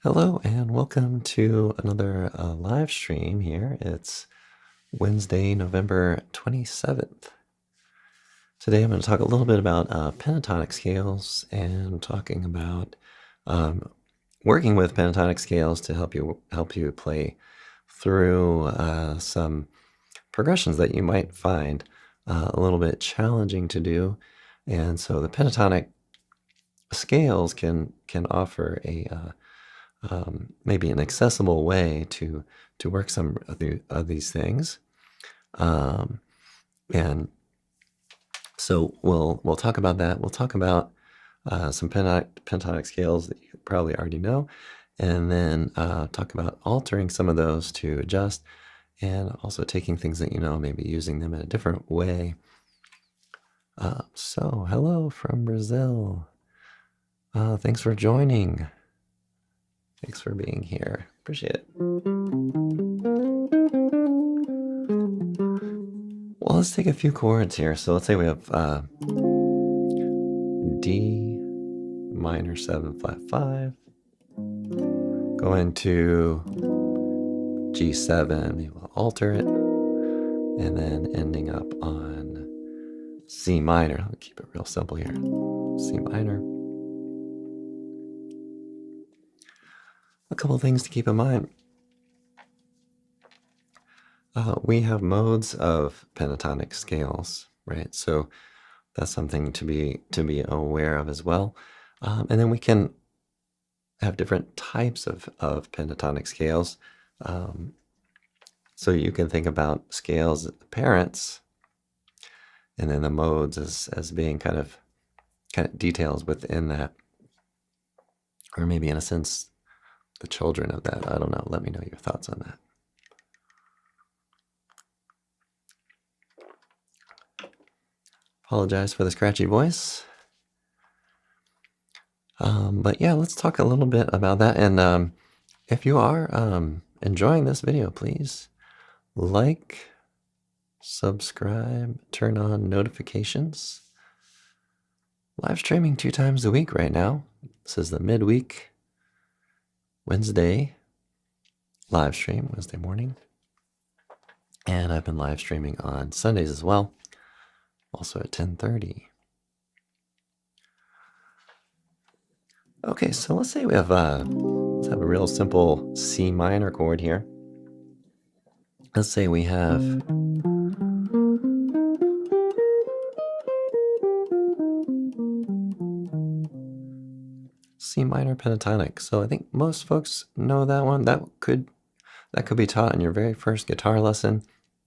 Hello and welcome to another live stream here. It's Wednesday, November 27th. Today I'm going to talk a little bit about pentatonic scales and talking about working with pentatonic scales to help you play through some progressions that you might find a little bit challenging to do. And so the pentatonic scales can offer a maybe an accessible way to work some of these things, and so we'll talk about that. We'll talk about some pentatonic scales that you probably already know, and then talk about altering some of those to adjust, and also taking things that you know, maybe using them in a different way. So hello from Brazil. Thanks for joining. Thanks for being here. Appreciate it. Well, let's take a few chords here. So let's say we have D minor 7 flat 5, go into G7, maybe we'll alter it, and then ending up on C minor. I'll keep it real simple here. C minor. A couple things to keep in mind. We have modes of pentatonic scales, right? So that's something to be aware of as well. And then we can have different types of pentatonic scales. So you can think about scales as parents, and then the modes as being kind of details within that, or maybe in a sense the children of that. I don't know. Let me know your thoughts on that. Apologize for the scratchy voice. But yeah, let's talk a little bit about that. And if you are enjoying this video, please like, subscribe, turn on notifications. Live streaming 2 times a week right now. This is the midweek Wednesday live stream, Wednesday morning. And I've been live streaming on Sundays as well, also at 10:30. Okay, so let's say we have let's have a real simple C minor chord here. Let's say we have C minor pentatonic. So I think most folks know that one. That could be taught in your very first guitar lesson,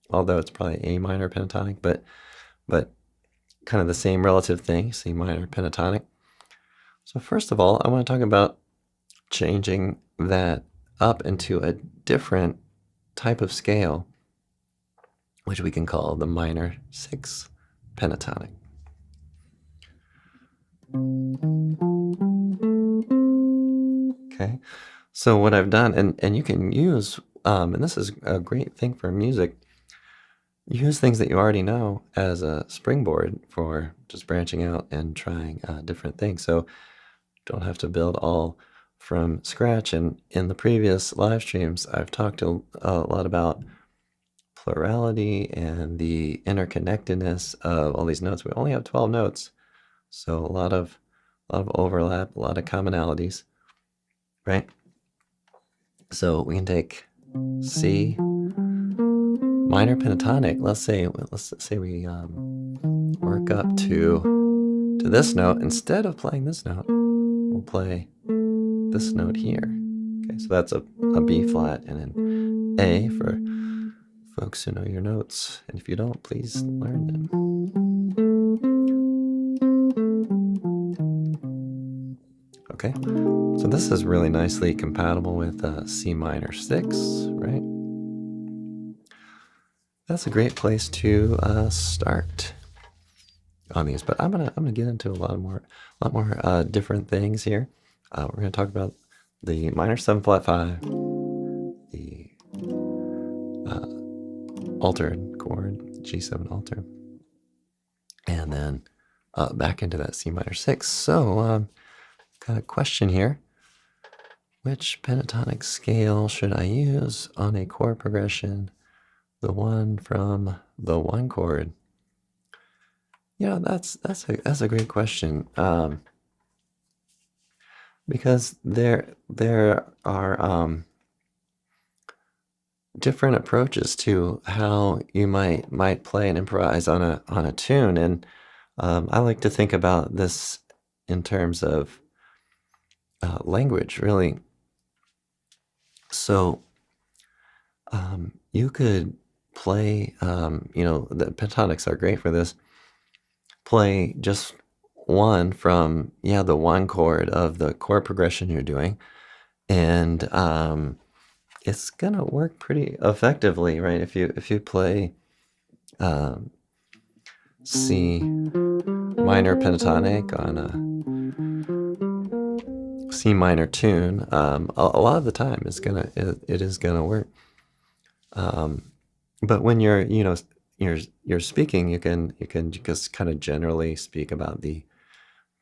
although it's probably A minor pentatonic, but kind of the same relative thing, C minor pentatonic. So first of all, I want to talk about changing that up into a different type of scale, which we can call the minor 6 pentatonic. Okay, so what I've done, and you can use, and this is a great thing for music, use things that you already know as a springboard for just branching out and trying different things. So don't have to build all from scratch. And in the previous live streams, I've talked a lot about plurality and the interconnectedness of all these notes. We only have 12 notes, so a lot of overlap, a lot of commonalities, right? So we can take C minor pentatonic. Let's say we work up to this note. Instead of playing this note, we'll play this note here. Okay, so that's a B flat and an A for folks who know your notes. And if you don't, please learn them. Okay, so this is really nicely compatible with C minor 6, right? That's a great place to start on these, but I'm gonna get into a lot more different things here. We're gonna talk about the minor 7 flat 5, the altered chord, G7 altered, and then back into that C minor 6. So got a question here. Which pentatonic scale should I use on a chord progression? The one from the 1 chord? Yeah, that's a great question. Because there are different approaches to how you might play and improvise on a tune, and I like to think about this in terms of language, really. So you could play, the pentatonics are great for this. Play just one from the 1 chord of the chord progression you're doing, and it's gonna work pretty effectively, right? If you play C minor pentatonic on a C minor tune, a lot of the time it is gonna work. But when you're speaking, you can just kind of generally speak about the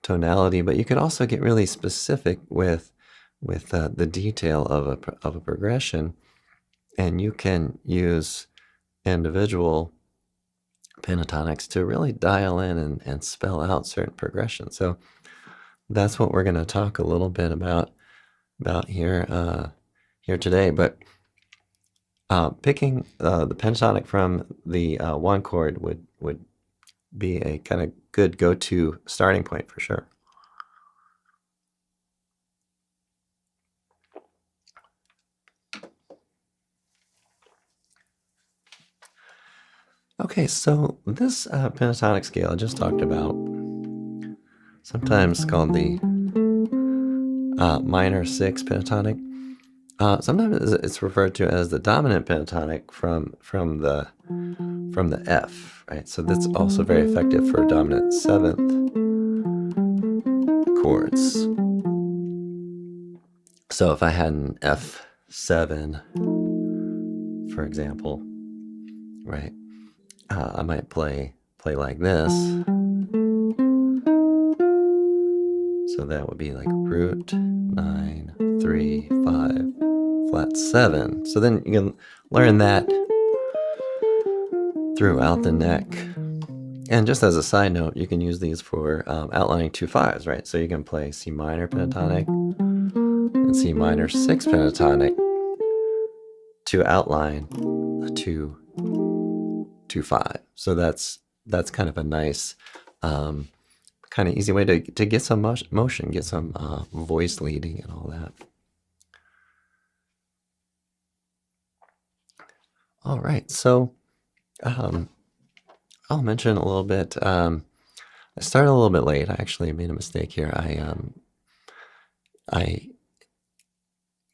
tonality, but you can also get really specific with the detail of a progression, and you can use individual pentatonics to really dial in and spell out certain progressions. So that's what we're going to talk a little bit about here today. But picking the pentatonic from the 1 chord would be a kind of good go-to starting point for sure. Okay, so this pentatonic scale I just talked about, sometimes called the minor 6 pentatonic. Sometimes it's referred to as the dominant pentatonic from the F, right? So that's also very effective for dominant 7th chords. So if I had an F7, for example, right, I might play like this. So that would be like root 9, 3, 5, flat 7. So then you can learn that throughout the neck. And just as a side note, you can use these for outlining 2 5s, right? So you can play C minor pentatonic and C minor 6 pentatonic to outline a 2 5. So that's kind of a nice, kind of easy way to get some motion, get some voice leading and all that. All right, so I'll mention a little bit. I started a little bit late. I actually made a mistake here. I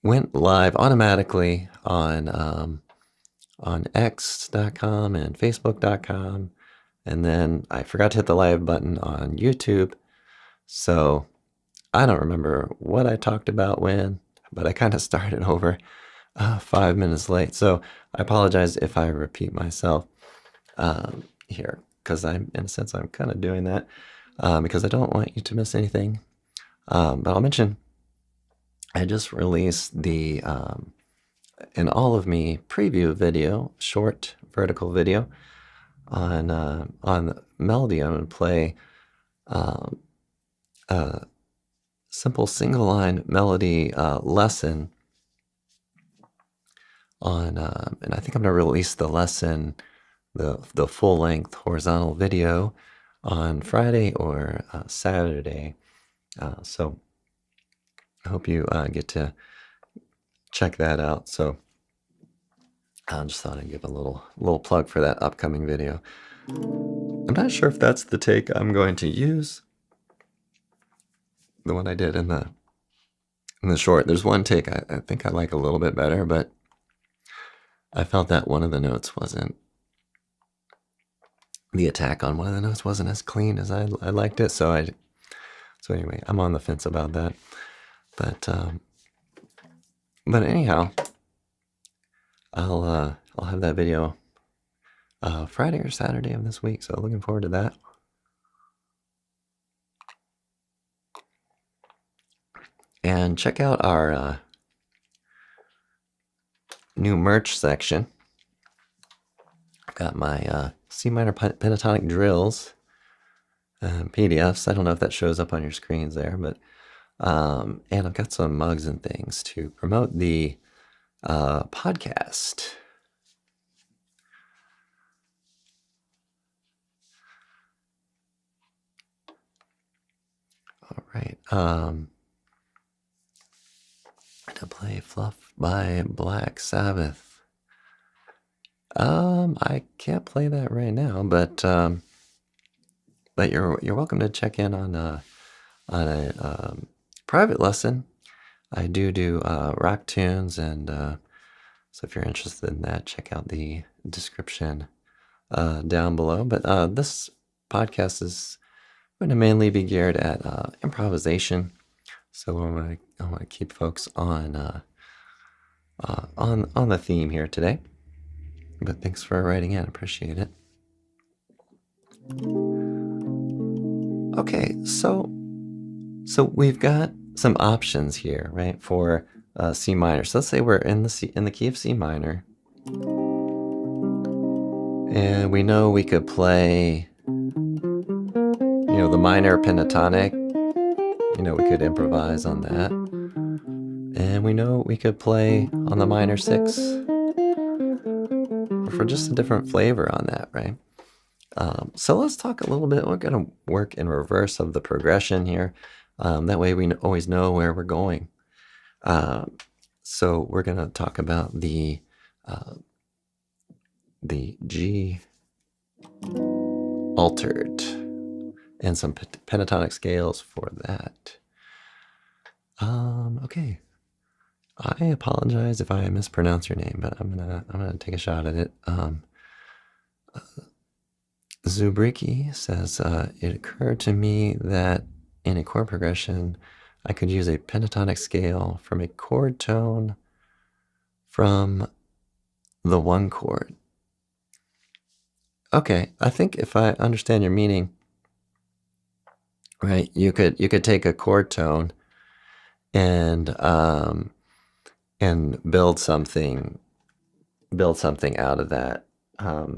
went live automatically on X.com and Facebook.com, and then I forgot to hit the live button on YouTube. So I don't remember what I talked about when, but I kind of started over 5 minutes late. So I apologize if I repeat myself here, because in a sense, I'm kind of doing that because I don't want you to miss anything. But I'll mention, I just released the an All of Me preview video, short vertical video on melody. I'm going to play a simple single line melody lesson on, and I think I'm going to release the lesson, the full length horizontal video on Friday or Saturday. So I hope you get to check that out. So I just thought I'd give a little plug for that upcoming video. I'm not sure if that's the take I'm going to use, the one I did in the in the short. There's one take I think I like a little bit better, but I felt that one of the notes wasn't, the attack on one of the notes wasn't as clean as I liked it. So anyway, I'm on the fence about that. But anyhow, I'll have that video Friday or Saturday of this week. So looking forward to that. And check out our new merch section. I've got my C minor pentatonic drills, PDFs. I don't know if that shows up on your screens there, but and I've got some mugs and things to promote the podcast. All right. To play Fluff by Black Sabbath. I can't play that right now, but you're welcome to check in on a private lesson. I do rock tunes, and so if you're interested in that, check out the description down below. But this podcast is going to mainly be geared at improvisation. So I want to keep folks on the theme here today. But thanks for writing in. Appreciate it. Okay, so we've got some options here, right, for C minor. So let's say we're in the key of C minor, and we know we could play, the minor pentatonic. We could improvise on that, and we know we could play on the minor 6 for just a different flavor on that, right? So let's talk a little bit. We're going to work in reverse of the progression here. That way we always know where we're going. So we're going to talk about the G altered and some pentatonic scales for that. Okay. I apologize if I mispronounce your name, but I'm gonna take a shot at it. Zubriki says, it occurred to me that in a chord progression, I could use a pentatonic scale from a chord tone from the one chord. Okay, I think if I understand your meaning, right, you could take a chord tone and build something out of that.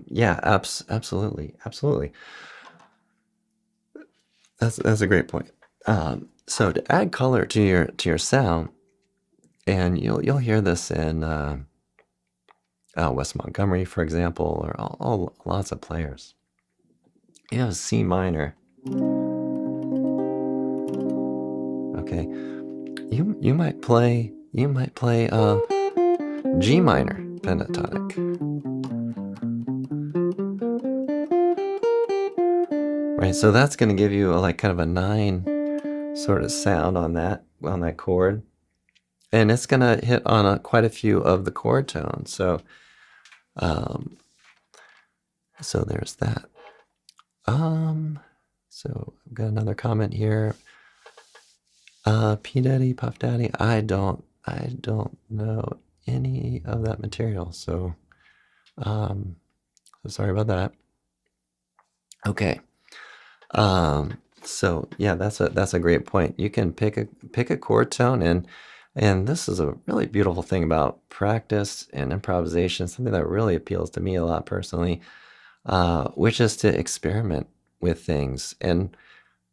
Yeah, absolutely. That's a great point. So to add color to your sound, and you'll hear this in Wes Montgomery, for example, or all lots of players. You have C minor. Okay, you might play G minor pentatonic. Right, so that's going to give you kind of a 9 sort of sound on that chord, and it's going to hit on quite a few of the chord tones. So there's that. So I've got another comment here. P Daddy, Puff Daddy. I don't know any of that material, so sorry about that. Okay. So yeah, that's a great point. You can pick a chord tone, and this is a really beautiful thing about practice and improvisation, something that really appeals to me a lot personally, which is to experiment with things, and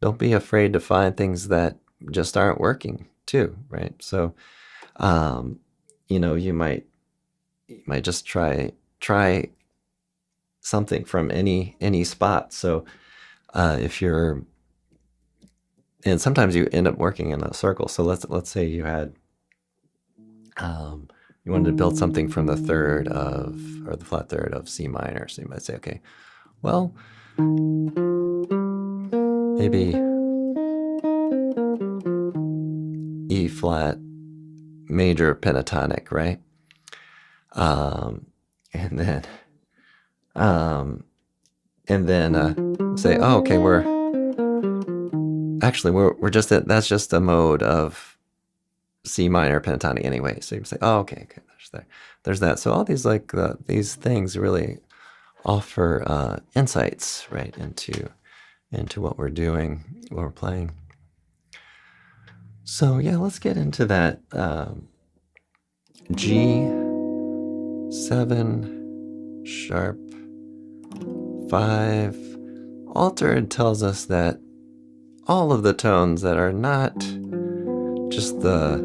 don't be afraid to find things that just aren't working too, right? So you might just try something from any spot. So if you're, and sometimes you end up working in a circle. So let's say you had you wanted to build something from the flat third of C minor. So you might say, okay, well, maybe E flat major pentatonic, right? And then say, oh, okay, we're just that's just a mode of C minor pentatonic anyway. So you can say, oh, okay, there's that. So all these these things really offer insights, right, into what we're doing, what we're playing. So yeah, let's get into that G7 sharp 5. Altered tells us that all of the tones that are not just the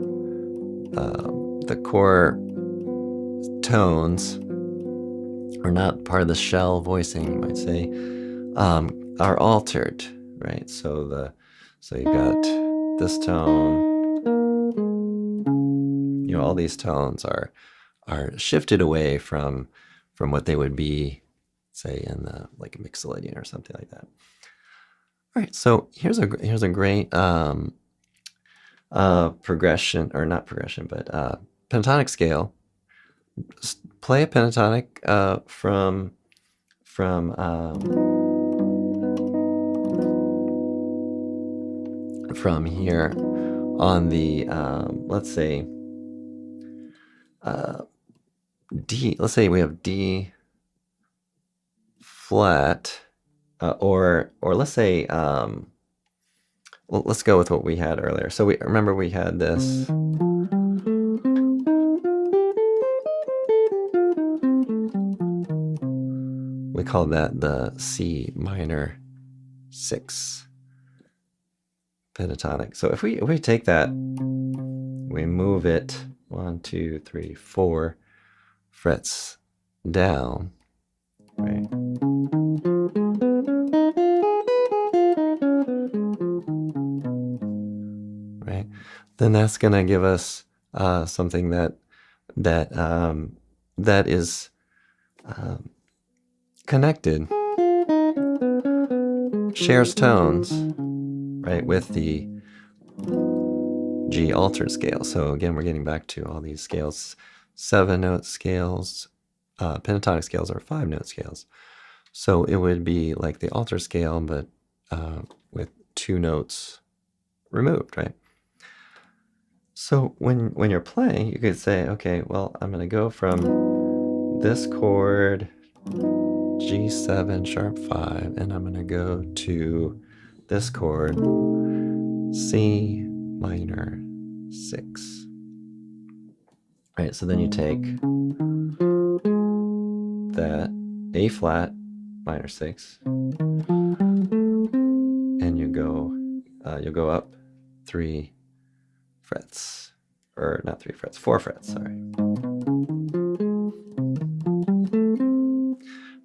core tones, or not part of the shell voicing, you might say, are altered, right? So you've got this tone. You know, all these tones are shifted away from what they would be, say, in the like Mixolydian or something like that. All right, so here's a great progression, or not progression, but pentatonic scale. Play a pentatonic from here on the let's say D. Let's say we have D flat, or let's say well, let's go with what we had earlier. So we remember we had this. We call that the C minor 6 pentatonic. So if we take that, we move it 1, 2, 3, 4 frets down, right? Right. Then that's going to give us something that is connected, shares tones, right, with the G altered scale. So again, we're getting back to all these scales. 7-note scales, pentatonic scales are 5-note scales. So it would be like the altered scale, but with 2 notes removed, right? So when you're playing, you could say, okay, well, I'm going to go from this chord, G7 sharp 5, and I'm going to go to this chord, C minor 6. Right, so then you take that A flat minor 6, and you'll go up 3 frets, or not 3 frets, 4 frets, sorry.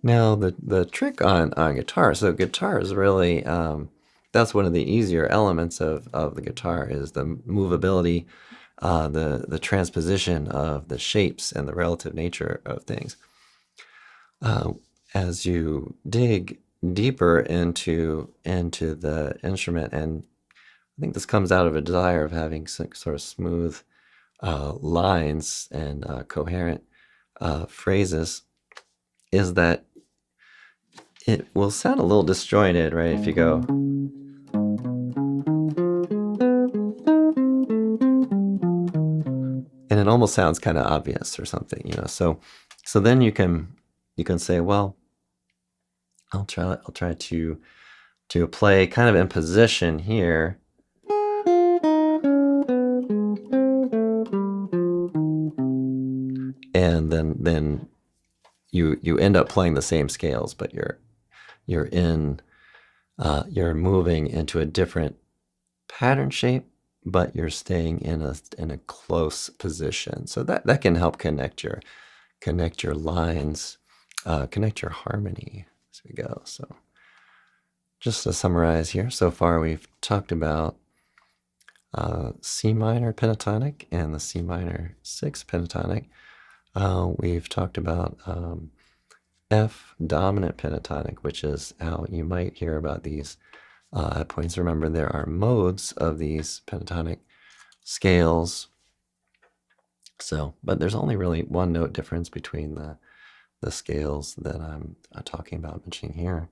Now the trick on guitar, so guitar is really, that's one of the easier elements of the guitar, is the movability, the transposition of the shapes and the relative nature of things. As you dig deeper into the instrument, and I think this comes out of a desire of having some sort of smooth lines and coherent phrases, is that it will sound a little disjointed, right? If you go, and it almost sounds kind of obvious or something, you know. So then you can say, well, I'll try to play kind of in position here, and then you end up playing the same scales, but you're moving into a different pattern shape, but you're staying in a close position. So that can help connect your lines, connect your harmony as we go. So just to summarize here, so far we've talked about C minor pentatonic and the C minor 6 pentatonic. We've talked about F dominant pentatonic, which is how you might hear about these points. Remember, there are modes of these pentatonic scales, So, but there's only really one note difference between the scales that I'm talking about mentioning here.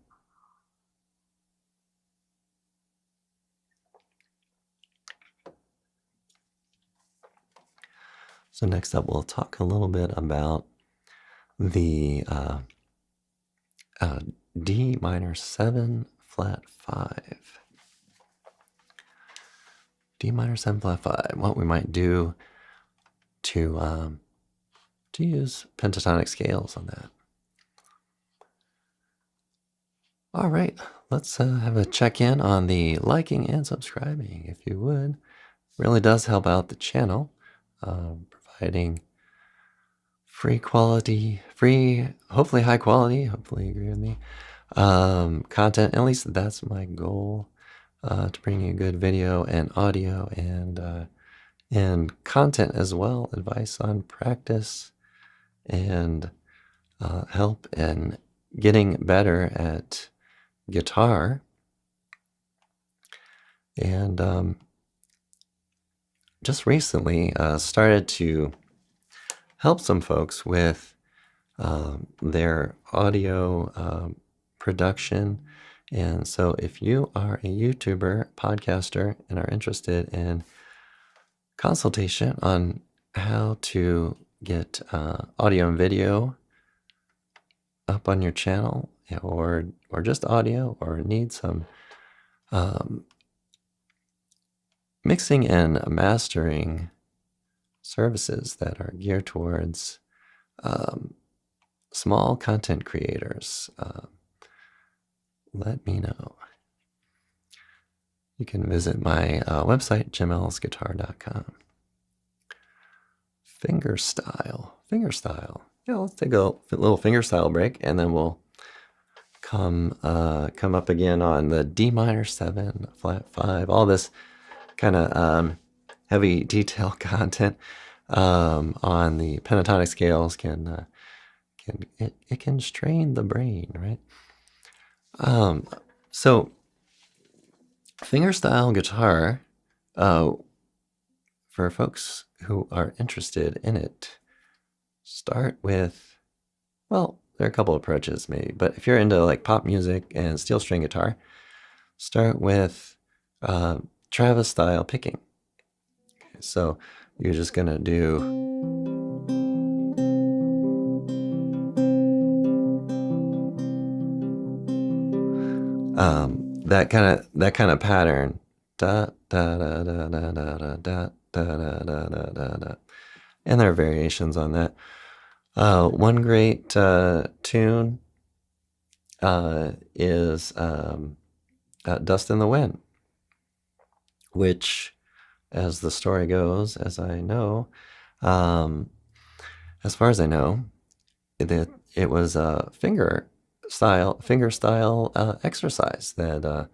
So next up, we'll talk a little bit about the D minor 7 flat 5. D minor 7 flat 5. What we might do to use pentatonic scales on that. All right, let's have a check-in on the liking and subscribing, if you would. Really does help out the channel, providing hopefully high quality, hopefully you agree with me, content. At least that's my goal, to bring you good video and audio and content as well, advice on practice and help in getting better at guitar. And just recently started to help some folks with their audio production. And so if you are a YouTuber, podcaster, and are interested in consultation on how to get audio and video up on your channel, or just audio, or need some mixing and mastering services that are geared towards small content creators, let me know. You can visit my website, jimellsguitar.com. Fingerstyle. Yeah, let's take a little fingerstyle break, and then we'll come up again on the D minor 7 flat 5. All this kind of heavy detail content on the pentatonic scales can strain the brain, right? So fingerstyle guitar, for folks who are interested in it, start with, well, there are a couple approaches maybe, but if you're into like pop music and steel string guitar, start with Travis style picking. Okay, so you're just gonna do that kind of pattern, da da da da da da da da da da da da da, and there are variations on that. One great tune is Dust in the Wind, which, as the story goes, as I know, as far as I know, it was a finger style exercise that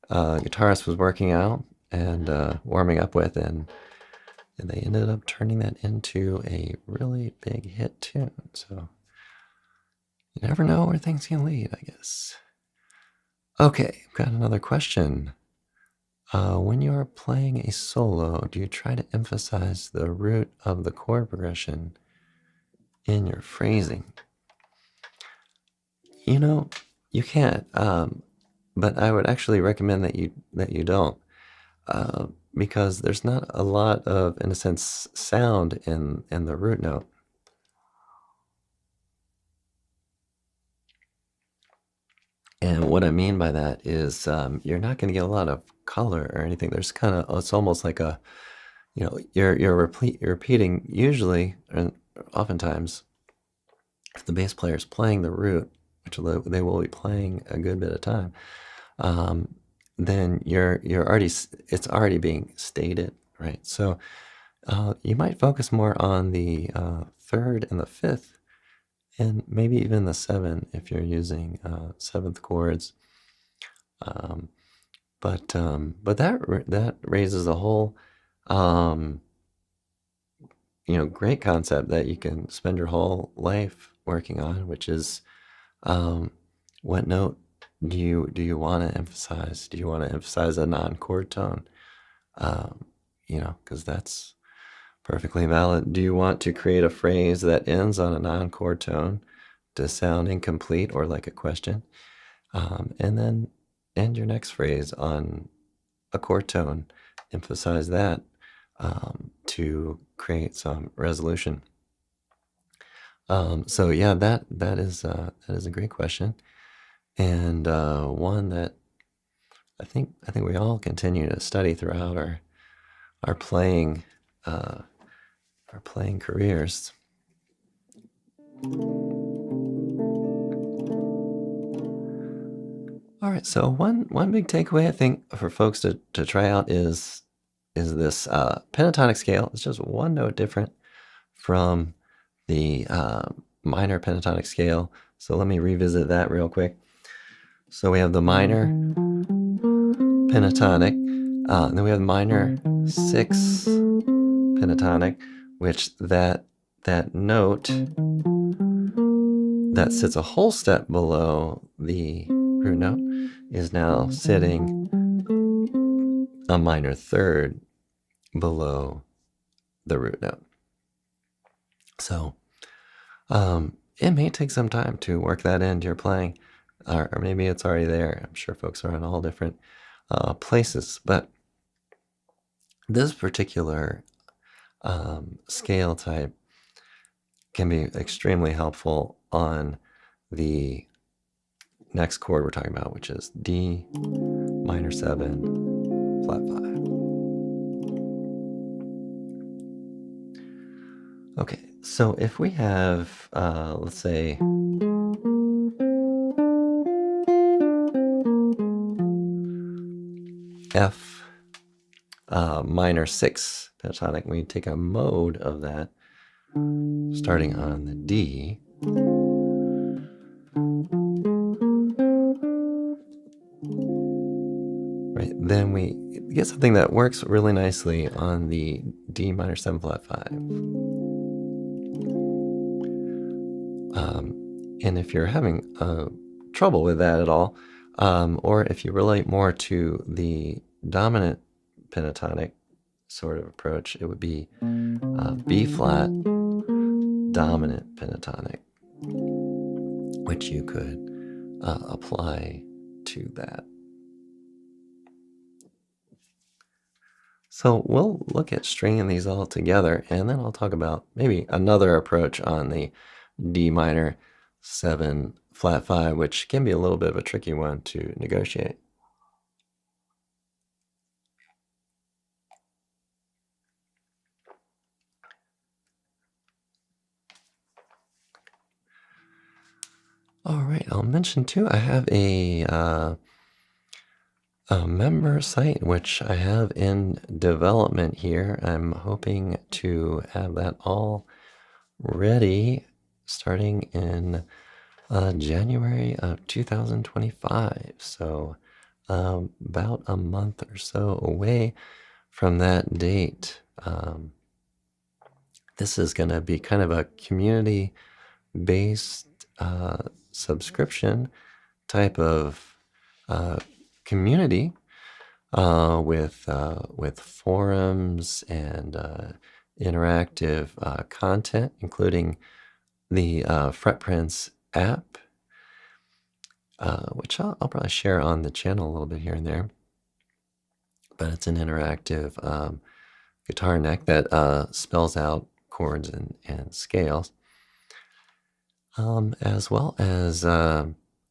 guitarist was working out and warming up with, and they ended up turning that into a really big hit tune. So you never know where things can lead, I guess. Okay, I've got another question. When you're playing a solo, do you try to emphasize the root of the chord progression in your phrasing? You know, you can't, but I would actually recommend that you don't, because there's not a lot of, in a sense, sound in the root note. And what I mean by that is you're not going to get a lot of color or anything. There's kind of, it's almost like a, you're repeating usually, and oftentimes, if the bass player is playing the root, which they will be playing a good bit of time, then it's already being stated, right? So you might focus more on the third and the fifth, and maybe even the 7 if you're using 7th chords. But that raises a whole great concept that you can spend your whole life working on, which is what note do you want to emphasize? Do you want to emphasize a non-chord tone? Because that's Perfectly valid. Do you want to create a phrase that ends on a non-chord tone to sound incomplete or like a question? And then end your next phrase on a chord tone. Emphasize that to create some resolution. So yeah, that is a great question, and one that I think we all continue to study throughout our playing careers. All right, so one big takeaway I think for folks to try out is this pentatonic scale. It's just one note different from the minor pentatonic scale. So let me revisit that real quick. So we have the minor pentatonic, then we have minor 6 pentatonic, which that note that sits a whole step below the root note is now sitting a minor 3rd below the root note. So it may take some time to work that into your playing, or maybe it's already there. I'm sure folks are in all different places, but this particular scale type can be extremely helpful on the next chord we're talking about, which is D minor 7 flat 5. Okay, so if we have, let's say, F minor 6 pentatonic, we take a mode of that starting on the D. Right, then we get something that works really nicely on the D minor 7 flat 5. And if you're having trouble with that at all, or if you relate more to the dominant pentatonic sort of approach, it would be B flat dominant pentatonic, which you could apply to that. So we'll look at stringing these all together, and then I'll talk about maybe another approach on the D minor 7 flat 5, which can be a little bit of a tricky one to negotiate. All right, I'll mention too, I have a member site which I have in development here. I'm hoping to have that all ready starting in January of 2025. So about a month or so away from that date. This is going to be kind of a community-based subscription type of community with forums and interactive content, including the Fretprints app, which I'll probably share on the channel a little bit here and there. But it's an interactive guitar neck that spells out chords and scales, as well as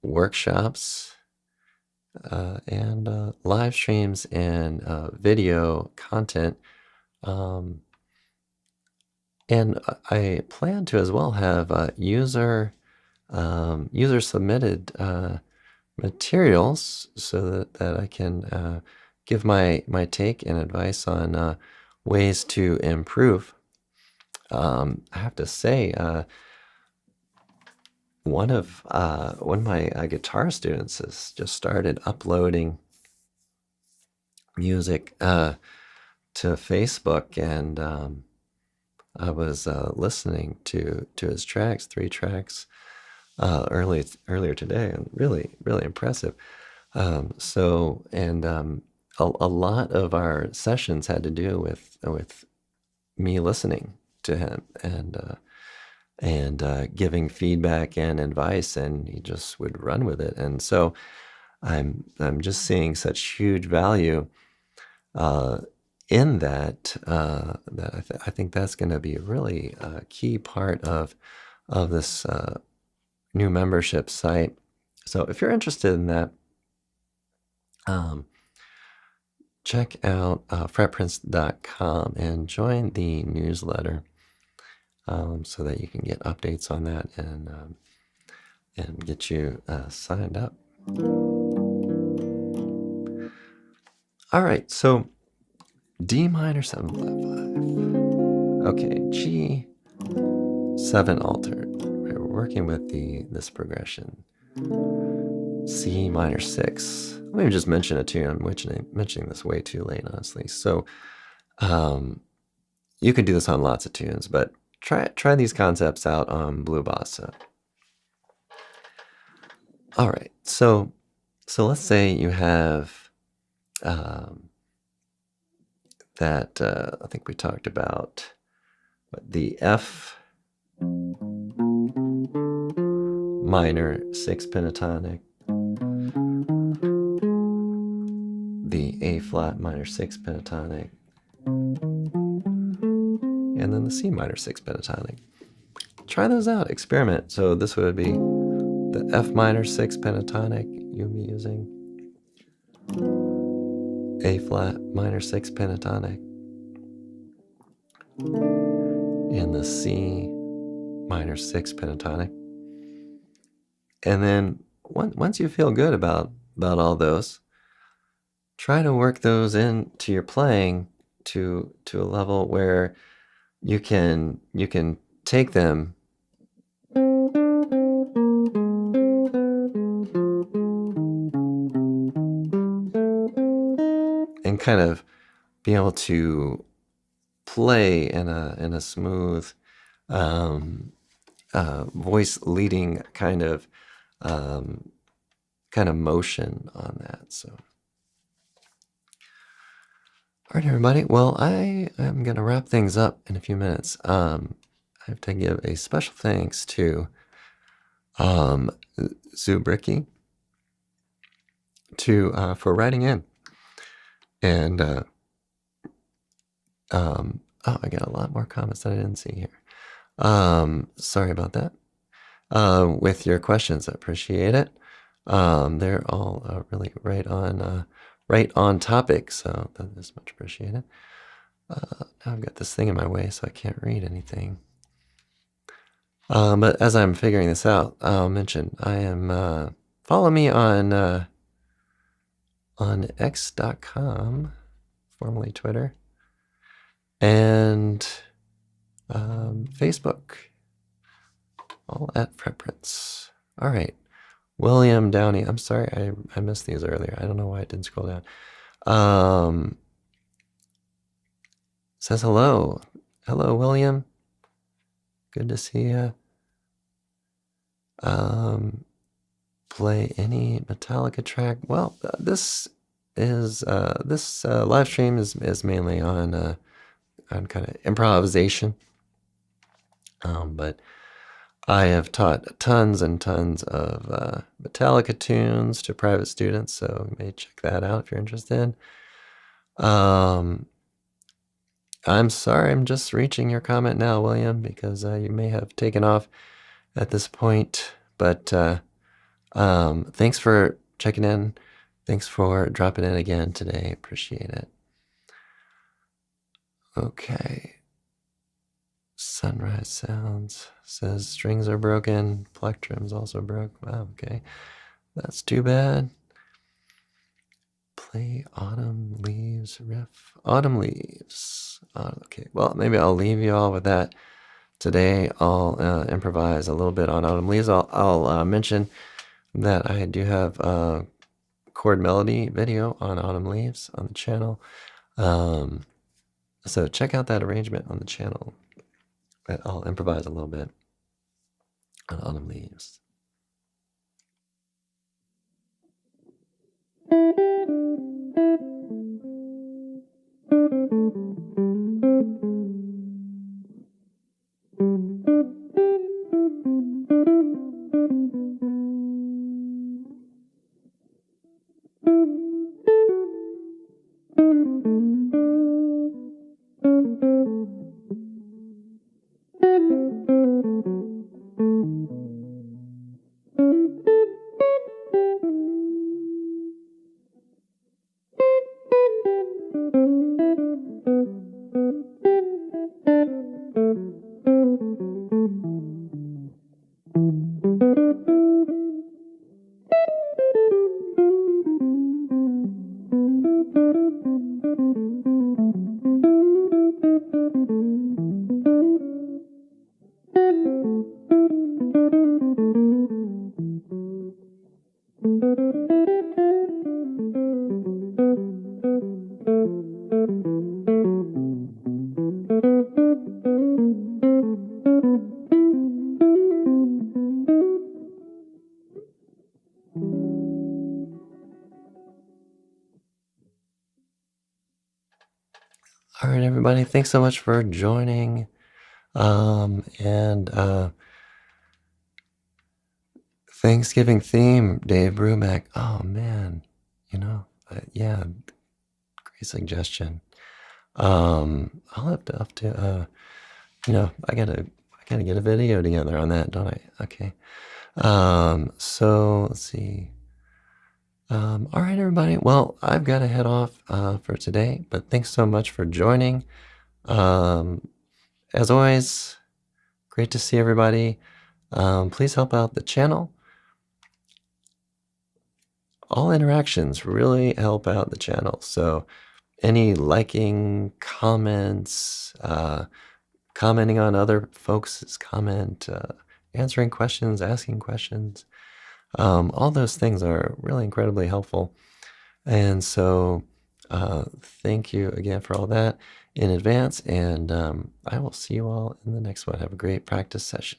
workshops and live streams and video content. And I plan to as well have user submitted materials so that I can give my take and advice on ways to improve. I have to say, one of my guitar students has just started uploading music to Facebook, and I was listening to his tracks, 3 tracks, earlier today, and really impressive. A lot of our sessions had to do with me listening to him and giving feedback and advice, and he just would run with it. And so I'm just seeing such huge value uh, in that that I think that's going to be a really key part of this new membership site. So if you're interested in that, check out fretprince.com and join the newsletter so that you can get updates on that and get you signed up. All right, so D minor 7 flat 5. Okay, G7 altered. We're working with this progression. C minor 6. Let me just mention a tune. I'm mentioning this way too late, honestly. So you can do this on lots of tunes, but try these concepts out on Blue Bossa. All right, so let's say you have that I think we talked about the F minor 6 pentatonic, the A flat minor 6 pentatonic, and then the C minor 6 pentatonic. Try those out, experiment. So this would be the F minor 6 pentatonic you'll be using, A flat minor 6 pentatonic, and the C minor 6 pentatonic. And then once you feel good about all those, try to work those into your playing to a level where you can take them and kind of be able to play in a smooth voice leading kind of motion on that. So, all right, everybody. Well, I am going to wrap things up in a few minutes. I have to give a special thanks to Zubricky for writing in. And I got a lot more comments that I didn't see here. Sorry about that. With your questions, I appreciate it. They're all really right on topic, so that is much appreciated. Now I've got this thing in my way, so I can't read anything. But as I'm figuring this out, I'll mention I am follow me on x.com, formerly Twitter, and Facebook, all at Fretprince. All right, William Downey. I'm sorry, I missed these earlier. I don't know why it didn't scroll down. Says hello. Hello, William. Good to see you. Play any Metallica track? Well, this live stream is mainly on kind of improvisation. But I have taught tons and tons of Metallica tunes to private students, so you may check that out if you're interested. I'm sorry, I'm just reaching your comment now, William, because you may have taken off at this point. But thanks for checking in. Thanks for dropping in again today. Appreciate it. Okay. Sunrise Sounds says strings are broken. Plectrum's also broke. Wow, okay. That's too bad. Play Autumn Leaves riff. Autumn Leaves. Okay, well, maybe I'll leave you all with that. Today I'll improvise a little bit on Autumn Leaves. I'll mention that I do have a chord melody video on Autumn Leaves on the channel. So check out that arrangement on the channel. I'll improvise a little bit on Autumn Leaves. everybody. Thanks so much for joining. And Thanksgiving theme, Dave Brubeck. Oh man, yeah, great suggestion. I'll have to I gotta get a video together on that, don't I? Okay. So let's see. All right, everybody. Well, I've got to head off for today, but thanks so much for joining. As always, great to see everybody. Please help out the channel. All interactions really help out the channel. So any liking, comments, commenting on other folks' comment, answering questions, asking questions, all those things are really incredibly helpful. And so thank you again for all that in advance. And I will see you all in the next one. Have a great practice session.